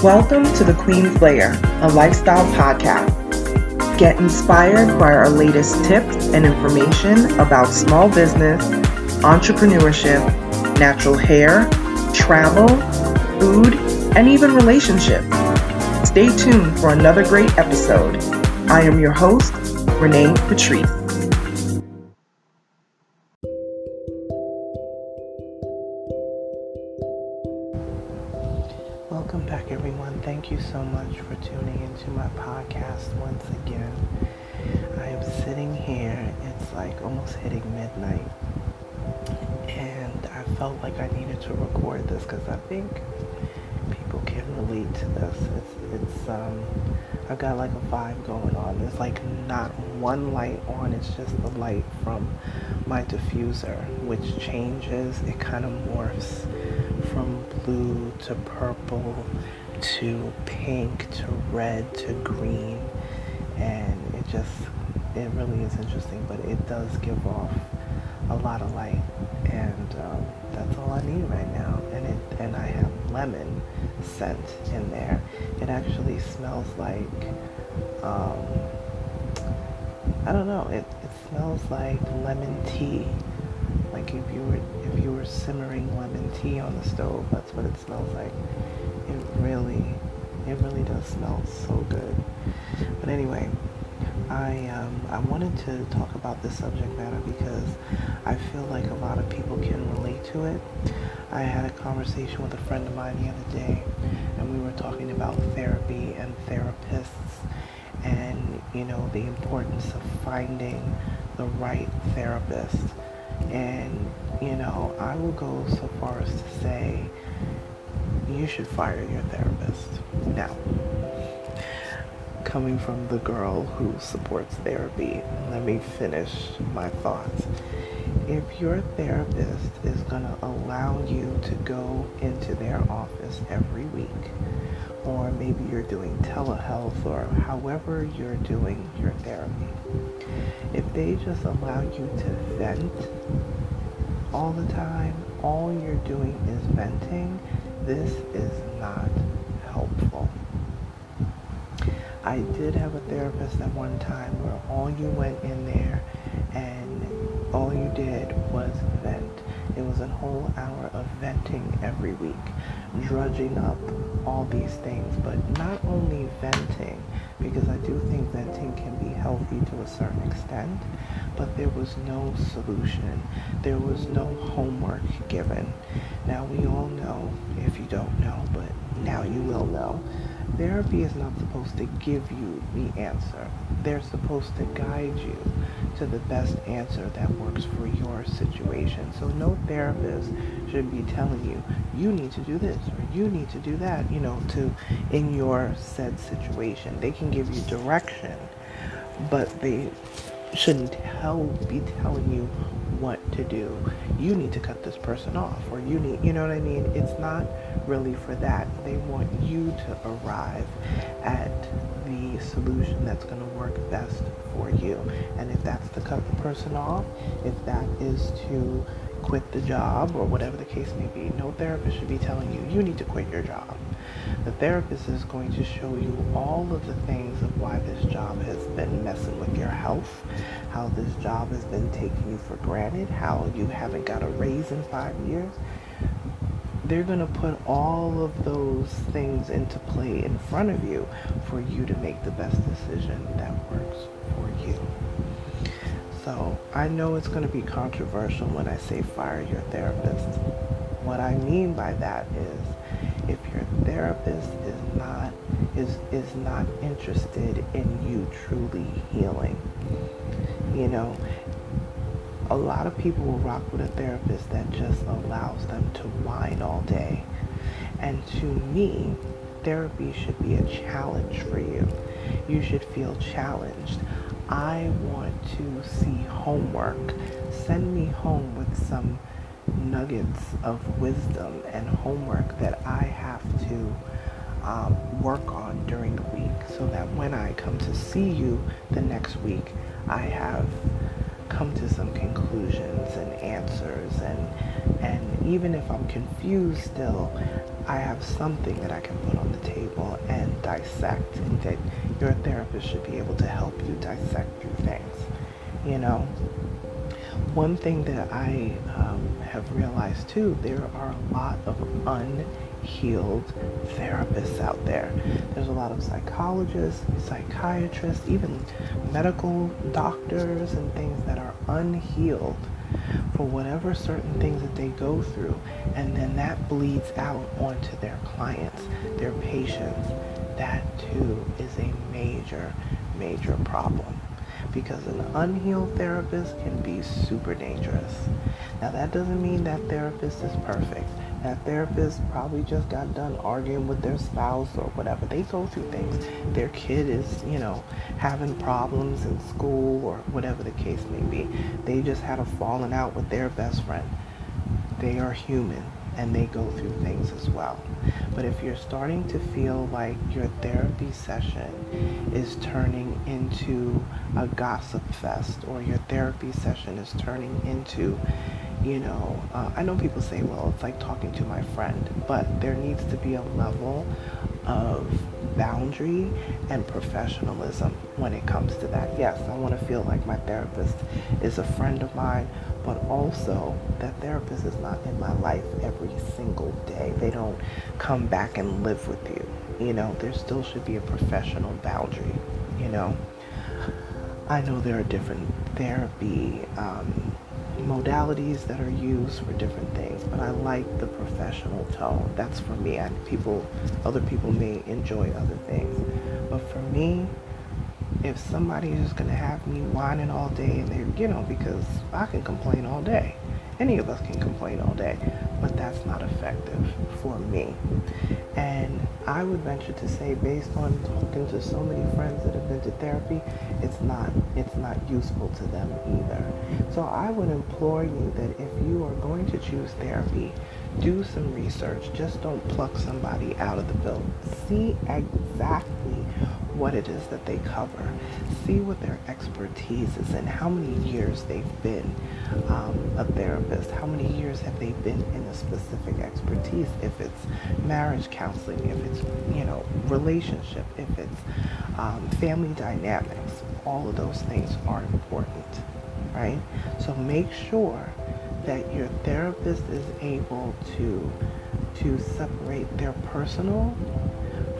Welcome to The Queen's Lair, a lifestyle podcast. Get inspired by our latest tips and information about small business, entrepreneurship, natural hair, travel, food, and even relationships. Stay tuned for another great episode. I am your host, Renee Patrice. Welcome back, everyone. Thank you so much for tuning into my podcast once again. I am sitting here, it's like almost hitting midnight, and I felt like I needed to record this because I think people can relate to this. I've got like a vibe going on. There's like not one light on, it's just the light from my diffuser, which changes, it kind of morphs from blue to purple to pink to red to green, and it really is interesting, but it does give off a lot of light, and that's all I need right now. And I have lemon scent in there. It actually smells like I don't know, it smells like lemon tea. Like if you were simmering lemon tea on the stove, that's what it smells like. It really does smell so good. But anyway, I wanted to talk about this subject matter because I feel like a lot of people can relate to it. I had a conversation with a friend of mine the other day, and we were talking about therapy and therapists, and the importance of finding the right therapist. And I will go so far as to say you should fire your therapist. Now, coming from the girl who supports therapy, let me finish my thoughts. If your therapist is going to allow you to go into their office every week, or maybe you're doing telehealth, or however you're doing your therapy, if they just allow you to vent all the time, all you're doing is venting, this is not helpful. I did have a therapist at one time where all you went in there and all you did was vent. It was a whole hour of venting every week, drudging up all these things, but not only venting, because I do think venting can be healthy to a certain extent, but there was no solution. There was no homework given. Now we all know, if you don't know, but now you will know, therapy is not supposed to give you the answer. They're supposed to guide you to the best answer that works for your situation. So no therapist should be telling you, you need to do this or you need to do that, in your said situation. They can give you direction, but they shouldn't be telling you what to do. You need to cut this person off, or you know what I mean? It's not really for that. They want you to arrive at the solution that's going to work best for you. And if that's to cut the person off, if that is to quit the job, or whatever the case may be, no therapist should be telling you, you need to quit your job. The therapist is going to show you all of the things of why this job has been messing with your health, how this job has been taking you for granted, how you haven't got a raise in 5 years. They're going to put all of those things into play in front of you for you to make the best decision that works for you. So I know it's going to be controversial when I say fire your therapist. What I mean by that is, if your therapist is not interested in you truly healing, a lot of people will rock with a therapist that just allows them to whine all day. And to me, therapy should be a challenge for you. You should feel challenged. I want to see homework. Send me home with some nuggets of wisdom and homework that I have to work on during the week, so that when I come to see you the next week, I have come to some conclusions and answers, and even if I'm confused still, I have something that I can put on the table and dissect, and that your therapist should be able to help you dissect through things. You know, one thing that I have realized too, there are a lot of unhealed therapists out there. There's a lot of psychologists, psychiatrists, even medical doctors and things that are unhealed for whatever certain things that they go through, and then that bleeds out onto their clients, their patients. That too is a major, major problem, because an unhealed therapist can be super dangerous. Now, that doesn't mean that therapist is perfect. That therapist probably just got done arguing with their spouse or whatever. They go through things. Their kid is, having problems in school or whatever the case may be. They just had a falling out with their best friend. They are human and they go through things as well. But if you're starting to feel like your therapy session is turning into a gossip fest, or your therapy session is turning into, I know people say, well, it's like talking to my friend, but there needs to be a level of boundary and professionalism when it comes to that. Yes, I want to feel like my therapist is a friend of mine, but also that therapist is not in my life every single day. They don't come back and live with you. There still should be a professional boundary. I know there are different therapy modalities that are used for different things, but I like the professional tone. That's for me. Other people may enjoy other things, but for me, if somebody is going to have me whining all day, and because I can complain all day. Any of us can complain all day, but that's not effective for me. And I would venture to say, based on talking to so many friends that have been to therapy, it's not useful to them either. So I would implore you that if you are going to choose therapy, do some research. Just don't pluck somebody out of the bill. See exactly what it is that they cover. See what their expertise is and how many years they've been a therapist. How many years have they been in a specific expertise? If it's marriage counseling, if it's, relationship, if it's family dynamics, all of those things are important, right? So make sure that your therapist is able to separate their personal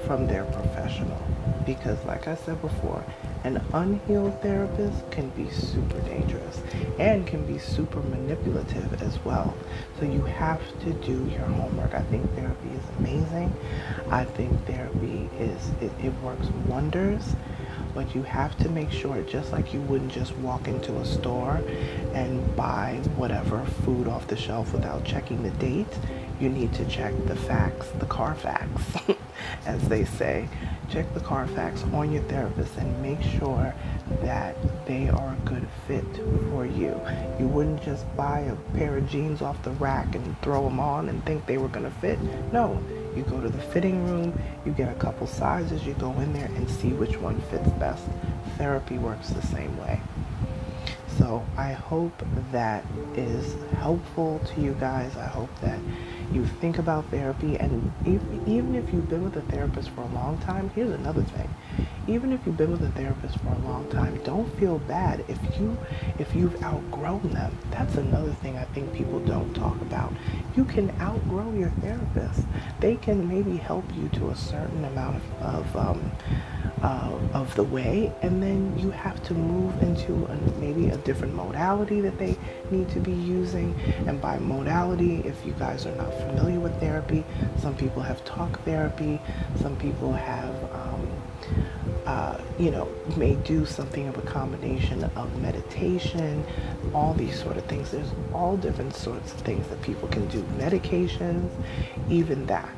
from their professional. Because like I said before, an unhealed therapist can be super dangerous and can be super manipulative as well. So you have to do your homework. I think therapy is amazing. I think therapy it works wonders. But you have to make sure, just like you wouldn't just walk into a store and buy whatever food off the shelf without checking the date, you need to check the facts, the Carfax, as they say. Check the Carfax on your therapist and make sure that they are a good fit for you. You wouldn't just buy a pair of jeans off the rack and throw them on and think they were going to fit. No, you go to the fitting room, you get a couple sizes, you go in there and see which one fits best. Therapy works the same way. So I hope that is helpful to you guys. I hope that you think about therapy, and even if you've been with a therapist for a long time, here's another thing. Even if you've been with a therapist for a long time, don't feel bad if you've outgrown them. That's another thing I think people don't talk about. You can outgrow your therapist. They can maybe help you to a certain amount of the way, and then you have to move into maybe a different modality that they need to be using. And by modality, if you guys are not familiar with therapy, some people have talk therapy, some people have may do something of a combination of meditation, all these sort of things. There's all different sorts of things that people can do. Medications, even that,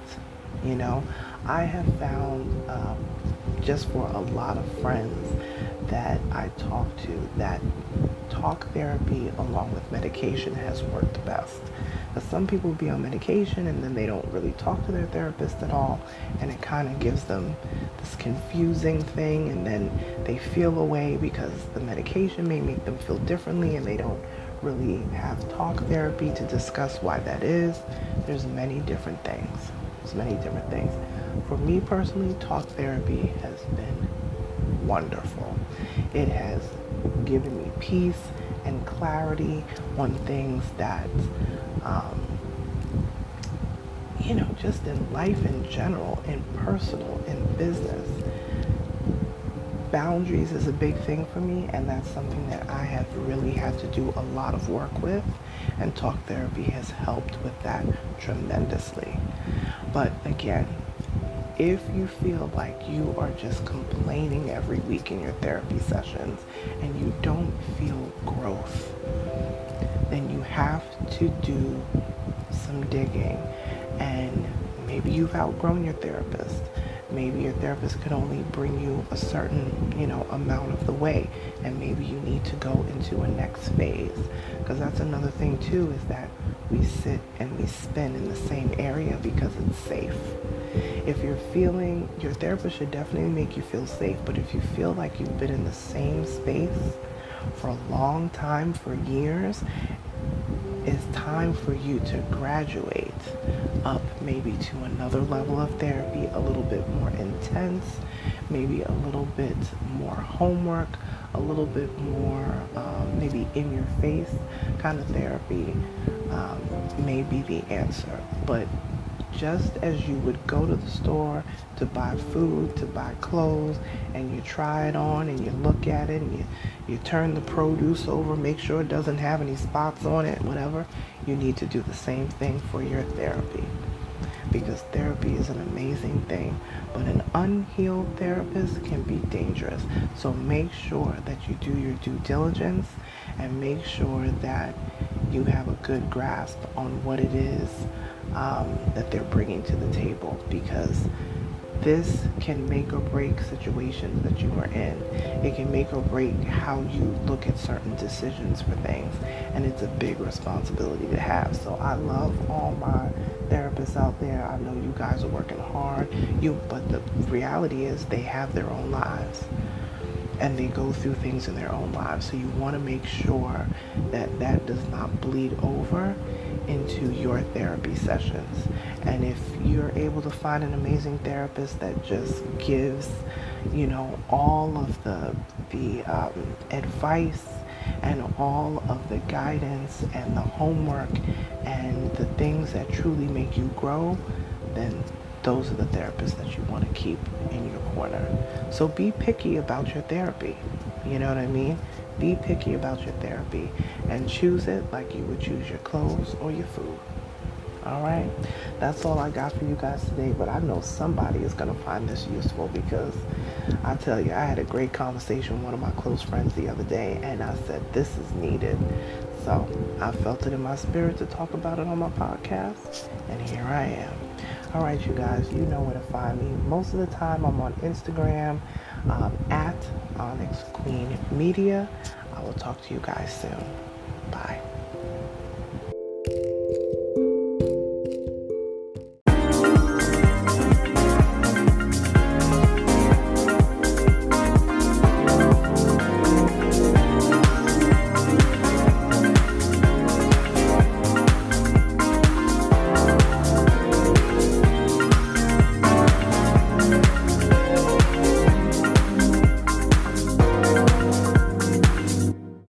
I have found, just for a lot of friends that I talk to, that talk therapy along with medication has worked best. Because some people be on medication and then they don't really talk to their therapist at all, and it kind of gives them this confusing thing, and then they feel away because the medication may make them feel differently, and they don't really have talk therapy to discuss why that is. There's many different things. There's many different things. For me personally, talk therapy has been wonderful. It has given me peace and clarity on things that, um, just in life in general, in personal, in business. Boundaries is a big thing for me, and that's something that I have really had to do a lot of work with, and talk therapy has helped with that tremendously. But again, if you feel like you are just complaining every week in your therapy sessions and you don't feel growth, then you have to do some digging. And maybe you've outgrown your therapist. Maybe your therapist can only bring you a certain, amount of the way, and maybe you need to go into a next phase. Because that's another thing too, is that we sit and we spin in the same area because it's safe. If you're feeling, your therapist should definitely make you feel safe, but if you feel like you've been in the same space for a long time, for years, it's time for you to graduate up maybe to another level of therapy, a little bit more intense, maybe a little bit more homework, a little bit more maybe in your face kind of therapy may be the answer. But just as you would go to the store to buy food, to buy clothes, and you try it on and you look at it and you turn the produce over, make sure it doesn't have any spots on it, whatever, you need to do the same thing for your therapy. Because therapy is an amazing thing, but an unhealed therapist can be dangerous. So make sure that you do your due diligence and make sure that you have a good grasp on what it is that they're bringing to the table, because this can make or break situations that you are in. It can make or break how you look at certain decisions for things, and it's a big responsibility to have. So I love all my therapists out there. I know you guys are working hard, but the reality is they have their own lives and they go through things in their own lives. So you want to make sure that that does not bleed over into your therapy sessions. And if you're able to find an amazing therapist that just gives, all of the advice and all of the guidance and the homework and the things that truly make you grow, then those are the therapists that you want to keep in your corner. So be picky about your therapy. You know what I mean? Be picky about your therapy and choose it like you would choose your clothes or your food. All right? That's all I got for you guys today, but I know somebody is going to find this useful, because I tell you, I had a great conversation with one of my close friends the other day, and I said, this is needed. So I felt it in my spirit to talk about it on my podcast, and here I am. All right, you guys, you know where to find me. Most of the time, I'm on Instagram at Onyx Queen Media. I will talk to you guys soon. Bye.